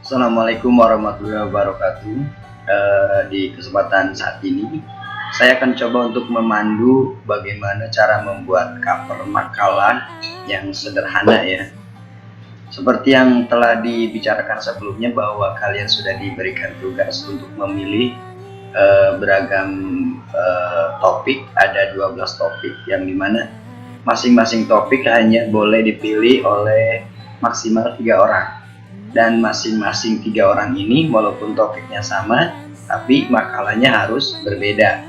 Assalamualaikum warahmatullahi wabarakatuh. Di kesempatan saat ini, saya akan coba untuk memandu bagaimana cara membuat cover makalah yang sederhana ya. Seperti yang telah dibicarakan sebelumnya bahwa kalian sudah diberikan tugas untuk memilih beragam topik, ada 12 topik yang dimana masing-masing topik hanya boleh dipilih oleh maksimal 3 orang. Dan masing-masing 3 orang ini walaupun topiknya sama, tapi makalahnya harus berbeda.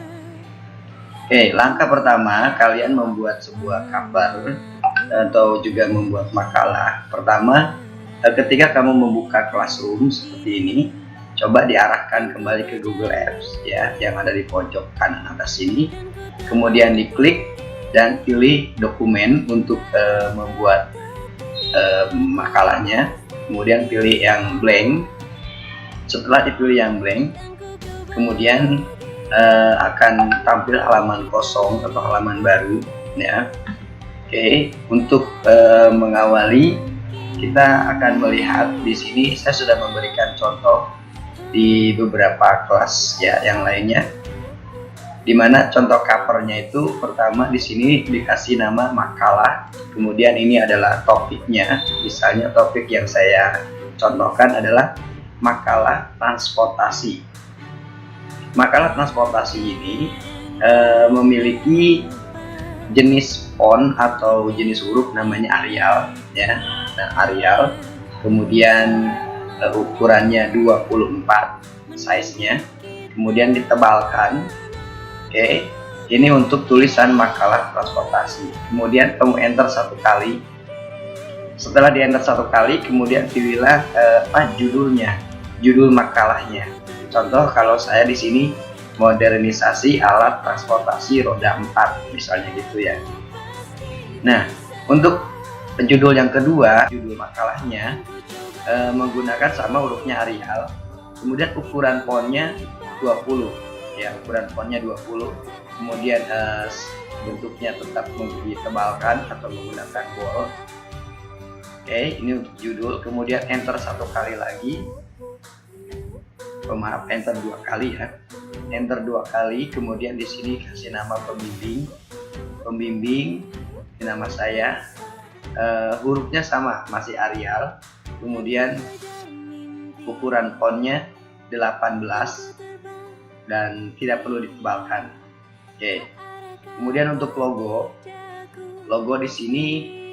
Oke, langkah pertama kalian membuat sebuah cover atau juga membuat makalah. Pertama, ketika kamu membuka Classroom seperti ini, coba diarahkan kembali ke Google Apps ya, yang ada di pojok kanan atas sini. Kemudian diklik dan pilih dokumen untuk membuat makalahnya. Kemudian pilih yang blank. Setelah dipilih yang blank, kemudian akan tampil halaman kosong atau halaman baru ya. Oke, untuk mengawali kita akan melihat di sini saya sudah memberikan contoh di beberapa kelas ya yang lainnya, dimana contoh covernya itu pertama di sini dikasih nama makalah, kemudian ini adalah topiknya. Misalnya topik yang saya contohkan adalah makalah transportasi. Makalah transportasi ini memiliki jenis font atau jenis huruf namanya Arial ya. Nah, Arial, kemudian ukurannya 24 size-nya, kemudian ditebalkan. Oke, ini untuk tulisan makalah transportasi. Kemudian kamu enter 1 kali. Setelah di enter 1 kali, kemudian pilihlah judulnya, judul makalahnya. Contoh kalau saya di sini modernisasi alat transportasi roda 4 misalnya gitu ya. Nah, untuk judul yang kedua, judul makalahnya menggunakan sama hurufnya Arial. Kemudian ukuran fontnya 20. Ya, ukuran fontnya 20, kemudian bentuknya tetap ditebalkan atau menggunakan bold. Oke, ini untuk judul. Kemudian enter 1 kali lagi, maaf, enter 2 kali ya, enter 2 kali. Kemudian di sini kasih nama pembimbing, ini nama saya, hurufnya sama, masih Arial. Kemudian ukuran fontnya 18 dan tidak perlu ditebalkan. Oke. Kemudian untuk logo di sini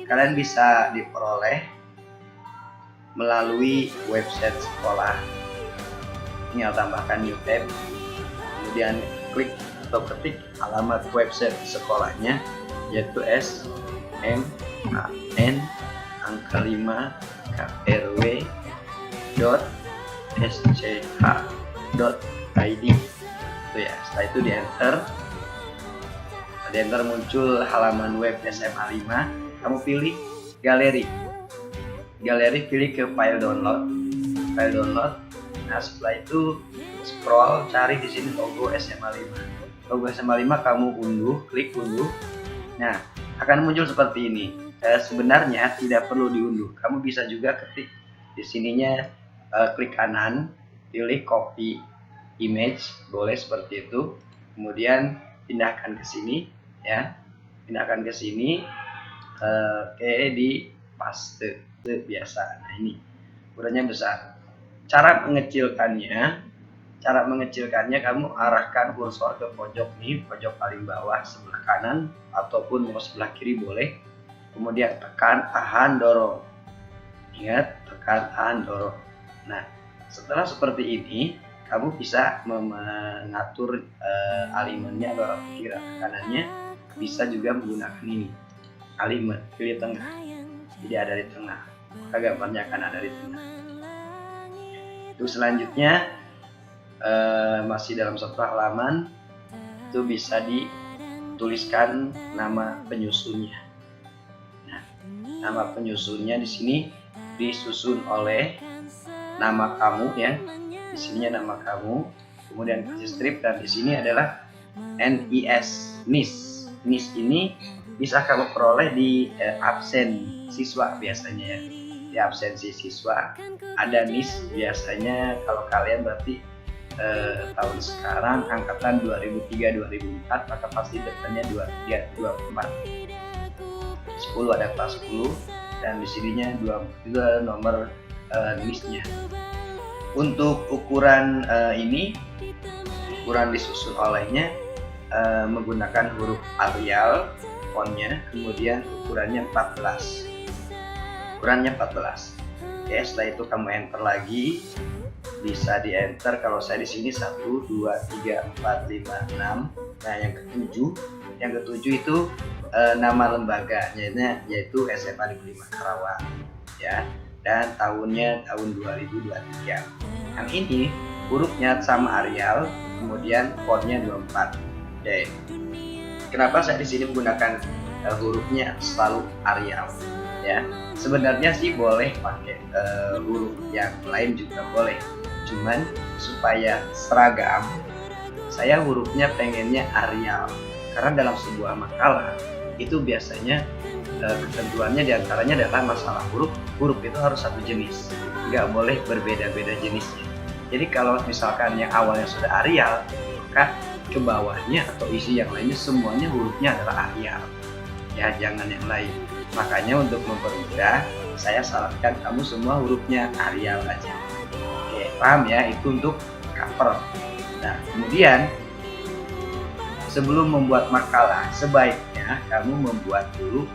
kalian bisa diperoleh melalui website sekolah. Tinggal tambahkan new tab, kemudian klik atau ketik alamat website sekolahnya, yaitu sman5krw.sch.id itu ya. Setelah itu di enter, muncul halaman web SMA 5. Kamu pilih galeri, pilih ke file download. Nah, setelah itu scroll, cari di sini logo SMA 5. Logo SMA 5 kamu unduh, klik unduh. Nah, akan muncul seperti ini. Sebenarnya tidak perlu diunduh. Kamu bisa juga ketik di sininya, klik kanan, pilih copy image, boleh seperti itu. Kemudian pindahkan ke sini ya. Pindahkan ke sini. Oke, di paste biasa. Nah, ini ukurannya besar. Cara mengecilkannya kamu arahkan kursor ke pojok nih, pojok paling bawah sebelah kanan ataupun mau sebelah kiri boleh. Kemudian tekan, tahan, dorong. Ingat, tekan, tahan, dorong. Nah, setelah seperti ini, kamu bisa mengatur alignmentnya atau kiri kanannya. Bisa juga menggunakan ini, alignment, pilih tengah. Jadi ada di tengah, maka gambarnya akan ada di tengah. Itu selanjutnya masih dalam satu halaman, itu bisa dituliskan nama penyusunnya. Nah, nama penyusunnya di sini disusun oleh nama kamu ya. Di sininya nama kamu, kemudian kasih strip, dan di sini adalah NIS. NIS ini bisa kamu peroleh di absen siswa biasanya ya. di absensi siswa ada NIS. Biasanya kalau kalian berarti tahun sekarang angkatan 2003-2004, maka pasti depannya 23-24. 10 ada kelas 10 dan di sininya 20 itu adalah nomor NIS-nya. Untuk ukuran ini, ukuran disusun olehnya menggunakan huruf Arial fontnya, kemudian ukurannya 14. Ukurannya 14. Oke, setelah itu kamu enter lagi. Bisa di enter, kalau saya di sini 1 2 3 4 5 6. Nah, yang ketujuh itu nama lembaganya yaitu SMA Negeri 5 Karawang ya, dan tahunnya tahun 2023. Yang ini hurufnya sama Arial, kemudian fontnya 24. Oke. Kenapa saya di sini menggunakan hurufnya selalu Arial ya? Sebenarnya sih boleh pakai huruf yang lain juga boleh, cuman supaya seragam saya hurufnya pengennya Arial, karena dalam sebuah makalah itu biasanya ketentuannya diantaranya adalah masalah huruf itu harus satu jenis, nggak boleh berbeda-beda jenisnya. Jadi kalau misalkan yang awalnya sudah Arial, maka ke bawahnya atau isi yang lainnya semuanya hurufnya adalah Arial ya, jangan yang lain. Makanya untuk mempermudah, saya sarankan kamu semua hurufnya Arial aja. Oke, paham ya? Itu untuk cover. Nah, kemudian sebelum membuat makalah, sebaiknya kamu membuat dulu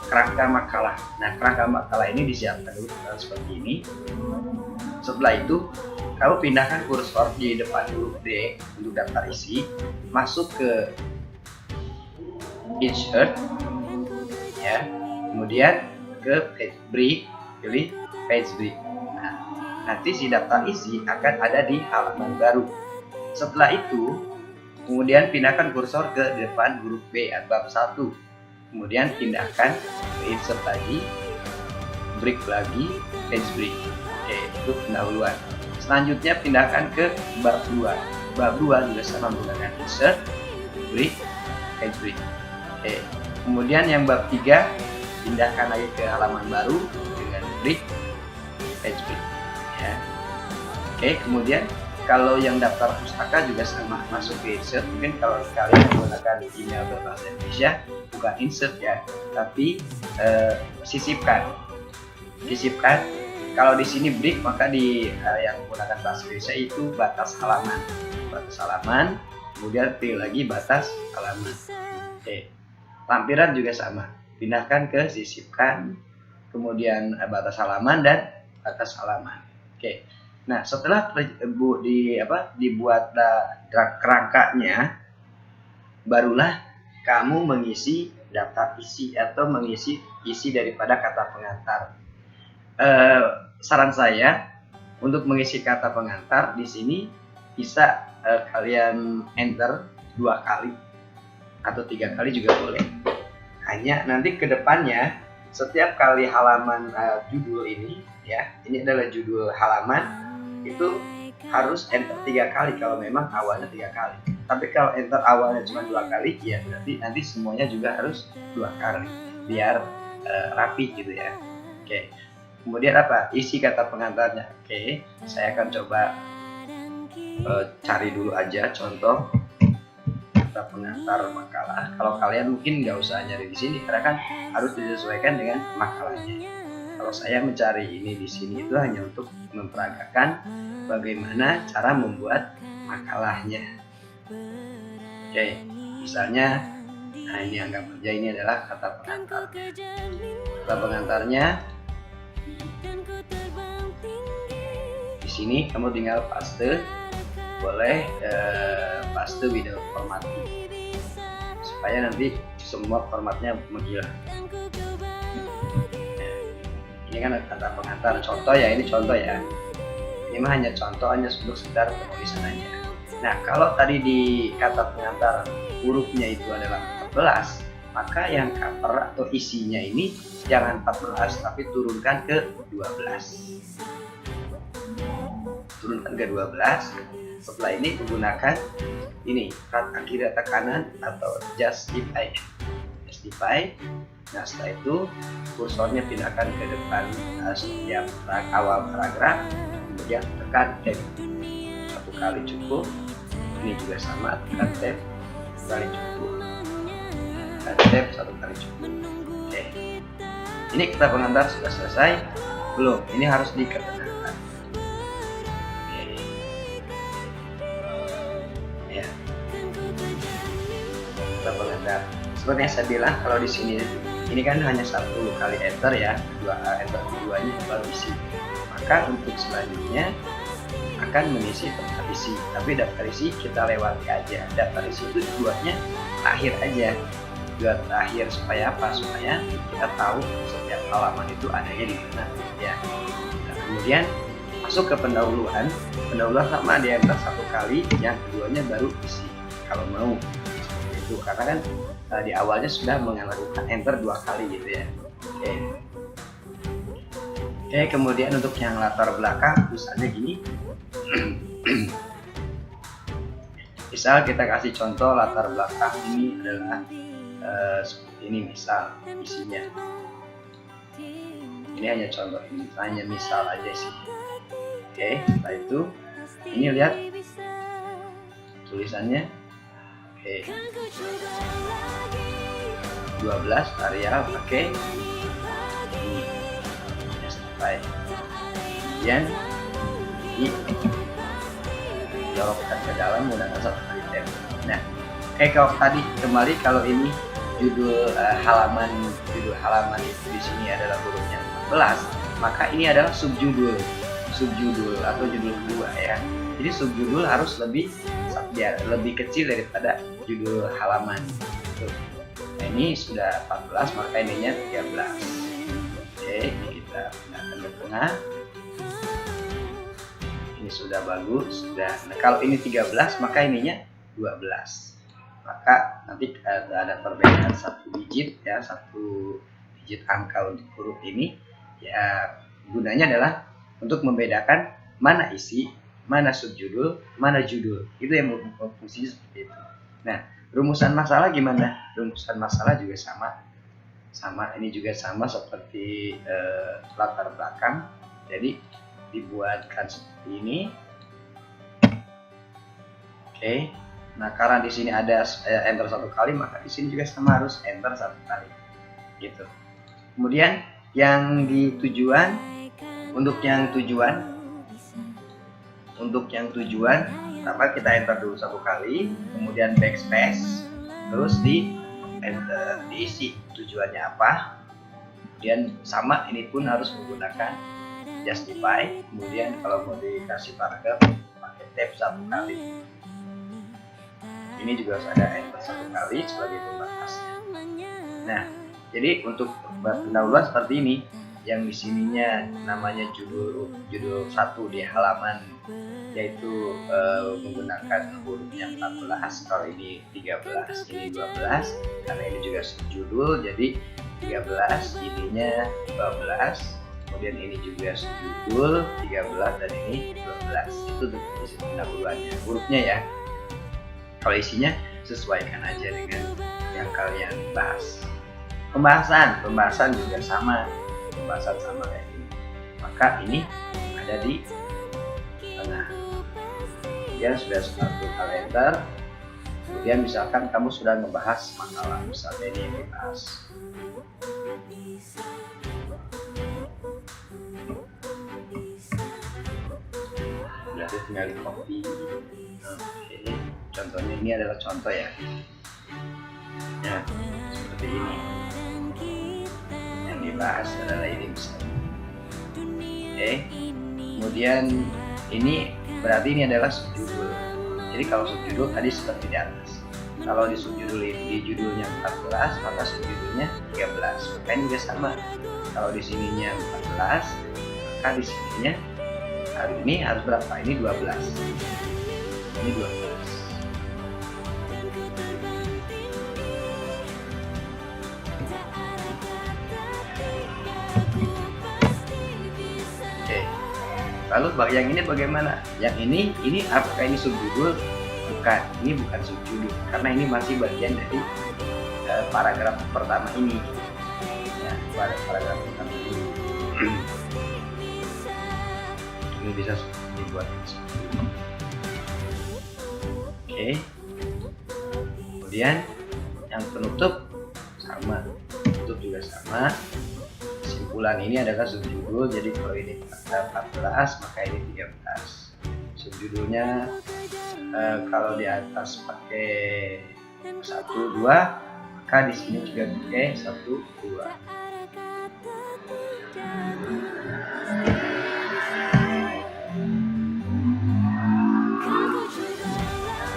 kerangka makalah. Nah, kerangka makalah ini disiapkan dulu seperti ini. Setelah itu, kamu pindahkan kursor di depan huruf D untuk daftar isi, masuk ke insert ya, kemudian ke page break, pilih page break. Nah, nanti si daftar isi akan ada di halaman baru. Setelah itu, kemudian pindahkan kursor ke depan huruf B bab 1, kemudian pindahkan ke insert lagi, break lagi, page break. Oke, itu pendahuluan. Selanjutnya pindahkan ke bab 2. Bab 2 juga sama menggunakan insert, break, page break. Oke. Kemudian yang bab 3 pindahkan lagi ke halaman baru dengan break, page break ya. Oke, kemudian kalau yang daftar pustaka juga sama, masuk ke insert. Mungkin kalau kalian menggunakan email berbahasa Indonesia bukan insert ya, tapi sisipkan. Kalau di sini break, maka di yang menggunakan bahasa Indonesia itu batas halaman, kemudian pilih lagi batas halaman. Oke. Lampiran juga sama, pindahkan ke sisipkan, kemudian batas halaman dan batas halaman. Oke. Nah, setelah dibuat kerangkanya, barulah kamu mengisi daftar isi atau mengisi isi daripada kata pengantar. Saran saya untuk mengisi kata pengantar di sini bisa kalian enter 2 kali atau 3 kali juga boleh. Hanya nanti ke depannya setiap kali halaman judul ini ya, ini adalah judul halaman, itu harus enter 3 kali kalau memang awalnya 3 kali. Tapi kalau enter awalnya cuma 2 kali, ya berarti nanti semuanya juga harus 2 kali biar rapi gitu ya. Oke. Kemudian apa? Isi kata pengantarnya. Oke, saya akan coba cari dulu aja contoh kata pengantar makalah. Kalau kalian mungkin nggak usah nyari di sini karena kan harus disesuaikan dengan makalahnya. Kalau saya mencari ini di sini itu hanya untuk memperagakan bagaimana cara membuat makalahnya. Oke, misalnya, nah ini anggap saja ini adalah kata pengantar. Kata pengantarnya di sini kamu tinggal paste. Boleh paste video formatting supaya nanti semua formatnya menghilang. Ini kan kata pengantar contoh ya, ini contoh ya. Ini mah hanya contoh, hanya untuk sekedar penulisan aja. Nah, kalau tadi di kata pengantar hurufnya itu adalah 14, maka yang cover atau isinya ini jangan 14 tapi turunkan ke 12. Turunkan ke 12. Setelah ini menggunakan ini kata kiri atau kanan atau justify. Nah, setelah itu kursornya pindahkan ke depan setiap awal paragraf, kemudian tekan tab 1 kali cukup. Ini juga sama, tekan tab 1 kali cukup, tekan tab 1 kali cukup. Oke, ini kita pengantar sudah selesai. Belum, ini harus diketekan. Oke, ya, kita pengantar. Seperti yang saya bilang, kalau di sini ini kan hanya 1 kali enter ya, enter keduanya baru isi. Maka untuk selanjutnya akan mengisi daftar isi, tapi daftar isi kita lewati aja. Daftar isi itu tujuannya akhir aja, tujuan terakhir. Supaya apa? Supaya kita tahu setiap halaman itu adanya di mana ya. Nah, kemudian masuk ke pendahuluan sama di enter 1 kali, yang keduanya baru isi kalau mau seperti itu, karena kan di awalnya sudah melakukan enter 2 kali gitu ya. Oke, kemudian untuk yang latar belakang misalnya gini. Misal kita kasih contoh latar belakang ini adalah seperti ini, misal isinya. Ini hanya contoh, ini hanya misal aja sih. Oke, setelah itu ini lihat tulisannya. Oke, 12 area pakai ini ya, sampai kemudian dijorokkan ke dalam menggunakan 1 kali tab. Nah, kalau tadi kembali, kalau ini judul halaman itu di sini adalah hurufnya 14, maka ini adalah subjudul atau judul kedua ya. Jadi subjudul harus lebih kecil daripada judul halaman. Nah, ini sudah 14, maka ininya 13. Oke, ini kita pindahkan ke tengah. Ini sudah bagus, sudah. Nah, kalau ini 13, maka ininya 12. Maka nanti ada perbedaan 1 digit ya, 1 digit angka untuk huruf ini ya. Gunanya adalah untuk membedakan mana isi, mana subjudul, mana judul. Itu yang fungsinya seperti itu. Nah, rumusan masalah gimana? Rumusan masalah juga sama. Ini juga sama seperti latar belakang. Jadi dibuatkan seperti ini. Oke. Nah, karena di sini ada enter 1 kali, maka di sini juga sama, harus enter 1 kali. Gitu. Kemudian yang di tujuan, untuk yang tujuan pertama kita enter dulu 1 kali, kemudian backspace, terus di enter, diisi tujuannya apa. Kemudian sama, ini pun harus menggunakan justify. Kemudian kalau mau dikasih paragraf pakai tab 1 kali. Ini juga harus ada enter 1 kali sebagai pembatasnya. Nah, jadi untuk pendahuluan seperti ini. Yang di sininya namanya judul 1 di halaman, yaitu menggunakan hurufnya 14. Kalau ini 13, ini 12, karena ini juga subjudul, jadi 13, ininya 12, kemudian ini juga subjudul 13, dan ini 12. Itu untuk isi pendahuluannya, hurufnya ya. Kalau isinya sesuaikan aja dengan yang kalian bahas. Pembahasan juga sama. Pembahasan sama kayak ini. Maka ini ada di tengah. Kemudian sudah 1 kalender. Kemudian misalkan kamu sudah membahas makalah, misalnya ini yang dibahas. Berarti tinggal di copy. Oke. Contohnya ini adalah contoh ya. Ya, seperti ini. Dibahas adalah ini misalnya. Oke. Kemudian ini berarti ini adalah subjudul. Jadi kalau subjudul tadi seperti di atas. Kalau di subjudul di judulnya 14, maka subjudulnya 13. Maka ini juga sama. Kalau di sininya 14, maka di sininya hari ini harus berapa? Ini 12. Ini 12. Lalu yang ini bagaimana? Yang ini apakah ini subjudul? Bukan, ini bukan subjudul, karena ini masih bagian dari paragraf pertama ini. ya, pada paragraf pertama ini. Ini bisa dibuat seperti ini. Oke, kemudian yang penutup sama, penutup juga sama. Kesimpulan ini adalah subjudul, jadi kalau ini 14 maka ini 13. Subjudulnya kalau di atas pakai 1, 2, maka di sini juga pakai 1, 2.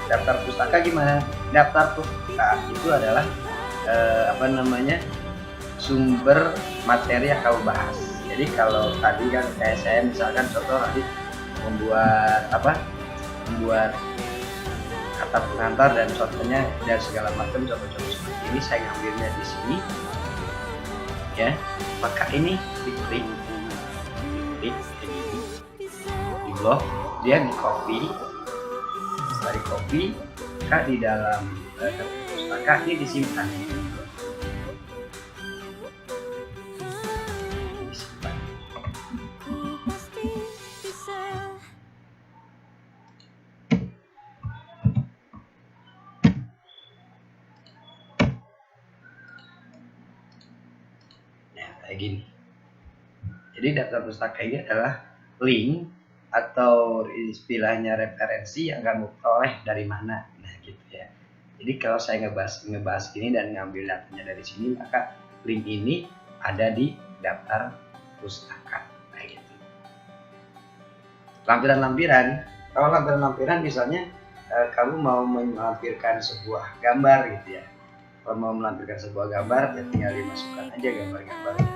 Daftar pustaka gimana? Daftar pustaka itu adalah sumber materi yang kamu bahas. Jadi kalau tadi kan kayak saya misalkan contoh tadi membuat kata pengantar dan contohnya dan segala macam contoh-contoh seperti ini saya ngambilnya di sini, ya. Maka ini diklik di blog, dia di copy. Setelah di copy, maka di dalam pustaka ini disimpan. Kayak gini. Jadi daftar pustaka ini adalah link atau istilahnya referensi yang kamu peroleh dari mana. Nah gitu ya. Jadi kalau saya ngebahas ini dan ngambil datanya dari sini, maka link ini ada di daftar pustaka. Kayak gitu. Lampiran-lampiran. Kalau lampiran-lampiran misalnya kamu mau melampirkan sebuah gambar gitu ya. Kalau mau melampirkan sebuah gambar, ya tinggal dimasukkan aja gambar-gambarnya.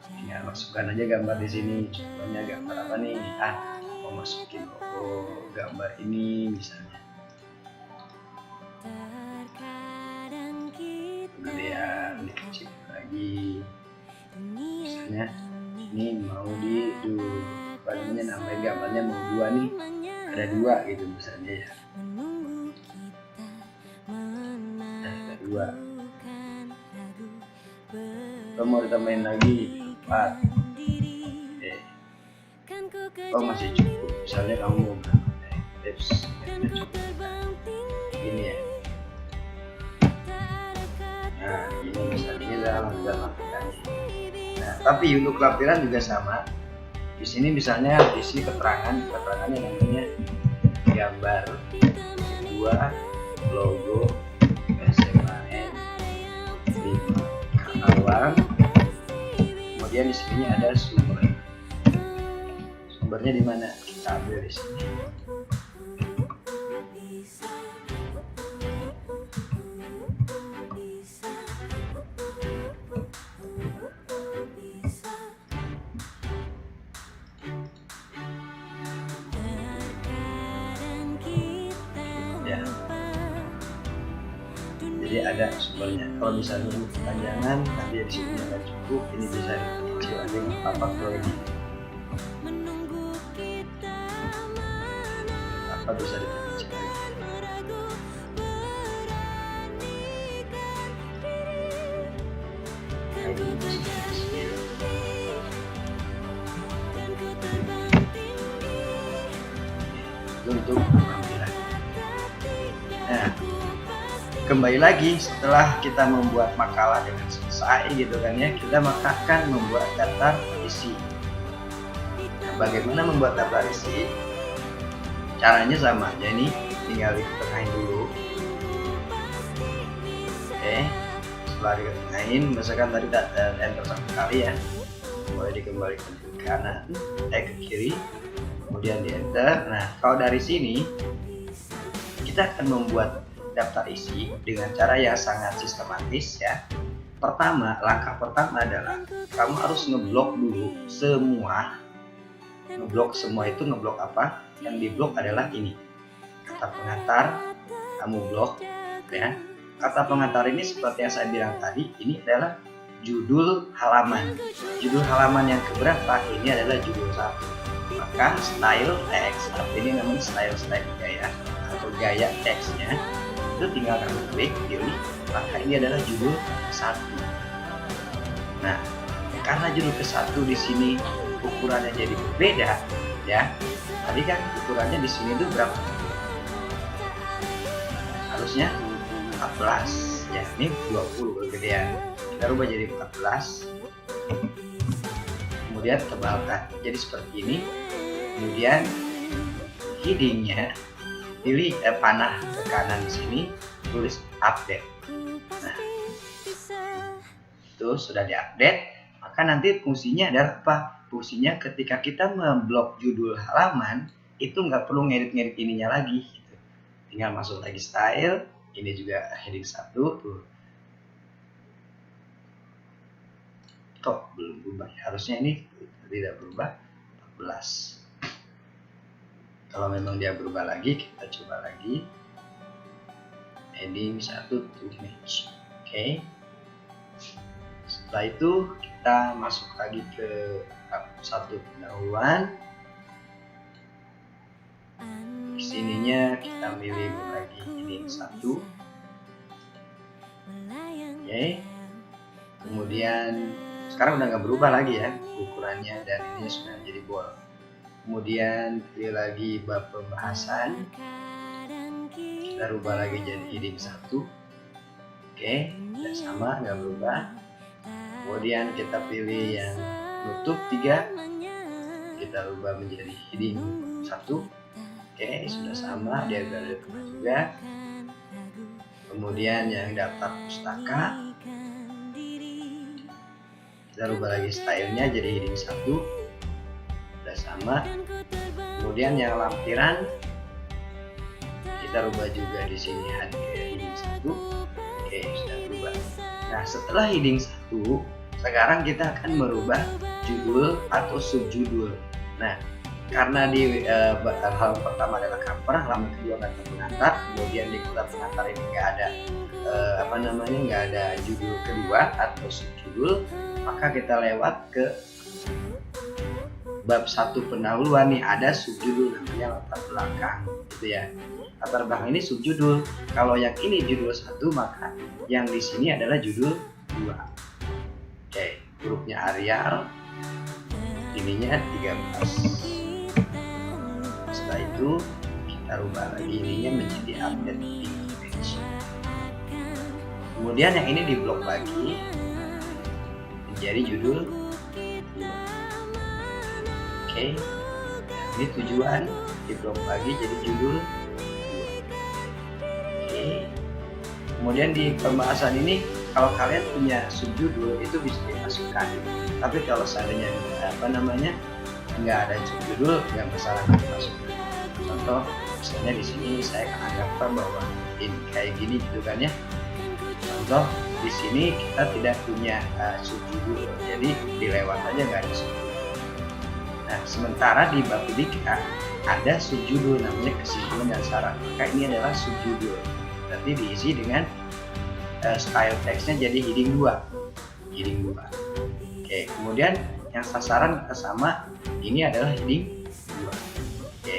Tinggal masukkan aja gambar di sini. Contohnya gambar apa nih? Mau masukin logo gambar ini misalnya. Kemudian dikecil lagi. Misalnya ini mau namanya gambarnya mau 2 nih. Ada 2 gitu misalnya ya. Ada 2. Kalau mau ditambahin lagi 4. Kalau masih cukup, misalnya kamu mau tips ini ya. Nah ini misalnya dalam lampirannya. Nah tapi untuk lampiran juga sama. Di sini misalnya isi keterangannya namanya gambar 2 logo SMAN 5 Karawang. Kemudian di sini ada sumbernya di mana? Kita ambil di sini. Ya. Jadi ada sumbernya. Kalau misalnya kepanjangan, nanti di sini nggak cukup, ini bisa dikecil aja nggak apa-apa kalau ini. Apa bisa dikecil lagi. Untuk penampilan. Nah, kembali lagi setelah kita membuat makalah dengan selesai gitu kan ya, kita maka akan membuat daftar isi. Nah, bagaimana membuat daftar isi? Caranya sama aja nih, tinggal ditengahin dulu. Oke, setelah ditengahin, misalkan tadi enter 1 kali ya, boleh dikembalikan ke kanan, ke kiri, kemudian di enter. Nah, kalau dari sini kita akan membuat daftar isi dengan cara yang sangat sistematis ya. Langkah pertama adalah kamu harus ngeblok dulu semua. Ngeblok semua itu ngeblok apa? Yang diblok adalah ini. Kata pengantar kamu blok ya. Kata pengantar ini seperti yang saya bilang tadi, ini adalah judul halaman. Judul halaman yang keberapa? Ini adalah judul 1. Maka style text, ini namanya style gaya atau gaya teksnya. itu tinggal kamu klik, pilih, maka ini adalah judul ke-1. Nah, karena judul ke-1 di sini ukurannya jadi berbeda, ya. Tadi kan ukurannya di sini tuh berapa? Harusnya 14, ya. Ini 20 kegedean. Kita rubah jadi 14. Kemudian tebalkan. Jadi seperti ini. Kemudian headingnya pilih panah ke kanan di sini, tulis update. Nah, itu sudah diupdate. Maka nanti fungsinya adalah apa? Fungsinya ketika kita memblok judul halaman itu nggak perlu ngedit ininya lagi. Gitu. Tinggal masuk lagi style. Ini juga heading 1 tuh. Kok belum berubah? Harusnya ini tidak berubah. 14. Kalau memang dia berubah lagi, kita coba lagi. Heading 1 to match. Oke. Setelah itu kita masuk lagi ke satu pendahuluan. Di sininya kita milih lagi heading 1. Oke. Kemudian sekarang udah nggak berubah lagi ya ukurannya, dan ini sudah jadi bold. Kemudian pilih lagi bab pembahasan, kita rubah lagi jadi heading 1. Oke, tidak sama, nggak berubah. Kemudian kita pilih yang nutup 3, kita rubah menjadi heading 1. Oke, sudah sama, dia ada juga. Kemudian yang daftar pustaka, kita rubah lagi stylenya jadi heading 1. Sama. Kemudian yang lampiran kita rubah juga di sini heading 1. Oke, sudah berubah. Nah, setelah heading 1, sekarang kita akan merubah judul atau subjudul. Nah, karena di halaman pertama adalah cover, halaman kedua kata pengantar, kemudian di kata pengantar ini nggak ada nggak ada judul kedua atau subjudul, maka kita lewat ke bab 1 pendahuluan nih, ada subjudul namanya latar belakang, gitu ya. Latar belakang ini subjudul. Kalau yang ini judul 1, maka yang di sini adalah judul 2. Oke, hurufnya Arial, ininya 13. Setelah itu kita rubah lagi ininya menjadi update page. Kemudian yang ini diblok lagi menjadi judul 2. Oke, ini tujuan diblok lagi jadi judul 2. Oke, kemudian di pembahasan ini kalau kalian punya subjudul itu bisa dimasukkan, tapi kalau seandainya nggak ada subjudul, nggak masalah dimasukkan. Contoh misalnya di sini saya akan anggap bahwa ini kayak gini gitu kan ya. Contoh di sini kita tidak punya subjudul, jadi dilewat aja, nggak ada subjudul. Nah, sementara di bab 3 ada subjudul namanya kesimpulan dan syarat. Maka ini adalah subjudul. Berarti diisi dengan style teksnya jadi heading 2. Heading 2. Oke, kemudian yang sasaran kita sama, ini adalah heading 2. Oke.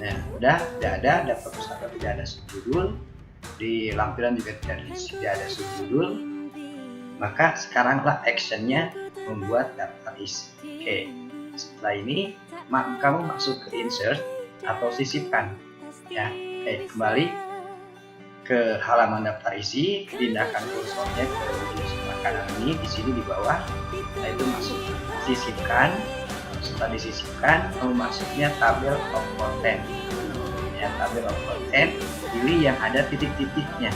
Nah, udah tidak ada pustaka, tidak ada subjudul. Di lampiran juga tidak ada subjudul. Maka sekaranglah actionnya membuat daftar isi. Oke. Setelah ini kamu masuk ke insert atau sisipkan ya. Kembali ke halaman daftar isi, pindahkan kursornya ke ujung sebelah kanan ini, di sini di bawah. Nah, itu masuk sisipkan. Setelah disisipkan, kamu masuknya tabel of content ya, tabel of content, pilih yang ada titik-titiknya.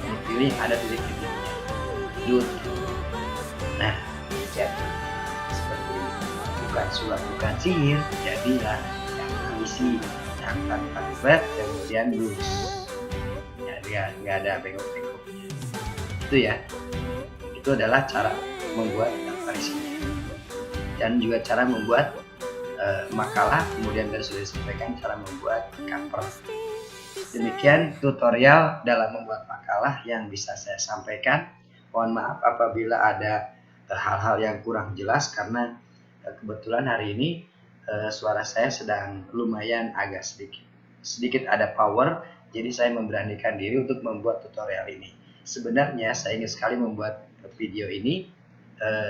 Ini pilih yang ada titik-titiknya. Nah, jadi bukan sulap, bukan sihir, jadilah yang isi angkat kalimat kemudian lurus ya, nggak ada bengkok-bengkoknya. Itu ya, itu adalah cara membuat daftar isinya, dan juga cara membuat makalah. Kemudian tadi sudah disampaikan cara membuat cover. Demikian tutorial dalam membuat makalah yang bisa saya sampaikan. Mohon maaf apabila ada hal-hal yang kurang jelas, karena kebetulan hari ini suara saya sedang lumayan agak sedikit ada power, Jadi saya memberanikan diri untuk membuat tutorial ini. Sebenarnya saya ingin sekali membuat video ini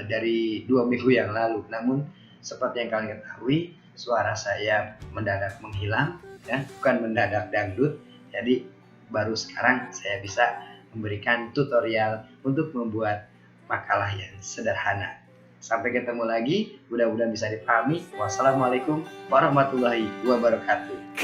dari 2 minggu yang lalu, namun seperti yang kalian ketahui, suara saya mendadak menghilang, ya, bukan mendadak dangdut. Jadi baru sekarang saya bisa memberikan tutorial untuk membuat makalah yang sederhana. Sampai ketemu lagi, mudah-mudahan bisa dipahami. Wassalamualaikum warahmatullahi wabarakatuh.